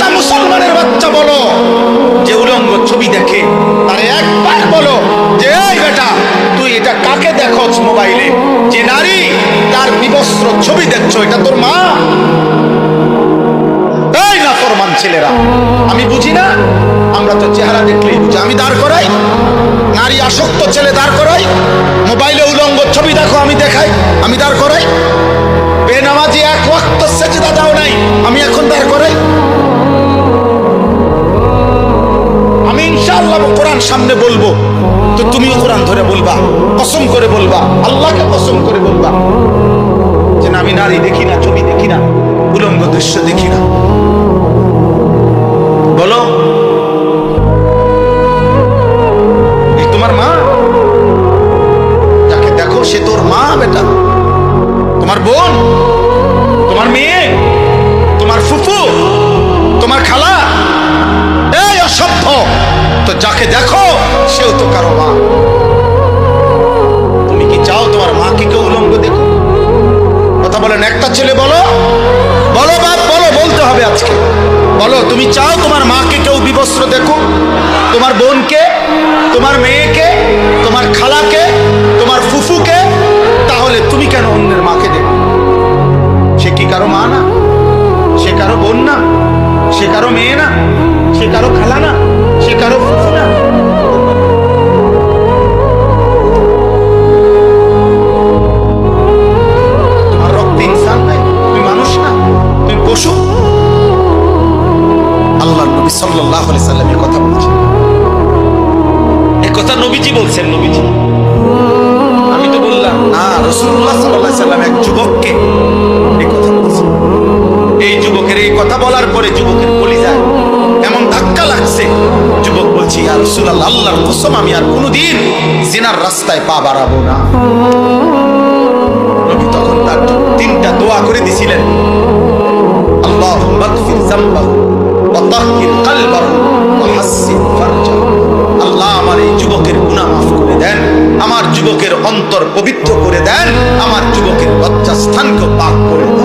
একটা মুসলমানের বাচ্চা বলো যে উলঙ্গ ছবি দেখে, তারে একবার বলো যে এই বেটা তুই এটা কাকে দেখোস মোবাইলে, যে নারী তার বিবস্ত্র ছবি দেখছো, এটা তোর মা? এই নাফরমান ছেলেরা, আমি বুঝি না, আমরা তো চেহারা দেখলেই বুঝি। আমি দাঁড় করাই, নারী আসক্ত ছেলে দাঁড় করাই, মোবাইলে উলঙ্গ ছবি দেখো আমি দেখাই, আমি দাঁড় করাই। বেনামাজি এক ওয়াক্ত সেজদা দাও নাই, আমি এখন দাঁড় করাই। আমি ইনশাআল্লাহ কোরআন সামনে বলবো, তো তুমিও কোরআন ধরে বলবা, কসম করে বলবা, আল্লাহকে কসম করে বলবা যে না, আমি নারী দেখি না, ছবি দেখি না, উলঙ্গ দৃশ্য দেখি না। বলো, এই তোমার মা? যাকে দেখো সে তোর মা বেটা, তোমার বোন, তোমার মেয়ে, তোমার ফুফু, তোমার খালা? এই অসভ্য, তো যাকে দেখো সেও তো কারো মা। তুমি কি চাও তোমার মাকে কেউ উলঙ্গ দেখো? কথা বলেন, একটা ছেলে বলো, বলো বাপ, বলো, বলতে হবে আজকে, বলো তুমি চাও তোমার মাকে কেউ বিবস্ত্র দেখো, তোমার বোনকে, তোমার মেয়েকে, তোমার খালাকে, তোমার ফুফুকে? তাহলে তুমি কেন অন্যের মাকে দেখো? সে কি কারো মা না? সে কারো বোন না? সে কারো মেয়ে না? সে কারো খালা না? সে কারো ফুফু না? তোমার রক্তে ইনসান নাই? তুমি মানুষ না? তুমি পশু? আল্লাহর নবী সাল্লাল্লাহু আলাইহি সাল্লাম এই কথা বলেছেন। এই কথা নবীজি বলছেন, নবীজি। আমি তো বললাম না, রাসূলুল্লাহ সাল্লাল্লাহু আলাইহি সাল্লাম এক যুবককে এই কথা বলেছেন। এই যুবকের এই কথা বলার পরে যুবকের কলিজায় এমন ধাক্কা লাগছে, যুবক বলছি ইয়া রাসূলুল্লাহ, আল্লাহর কসম আমি আর কোনোদিন জিনার রাস্তায় পা বাড়াবো না। নবী তখন তার তিনটা দোয়া করে দিছিলেন, আল্লাহুম্মা গফির যামবাহু ওয়া তাহহির কলবাহু ওয়া হাসসিন ফারজাহু। আল্লাহ আমার এই যুবকের গুনাহ মাফ করে দেন, আমার যুবকের অন্তর পবিত্র করে দেন, আমার যুবকের লজ্জাস্থানকে পাক করে দেন।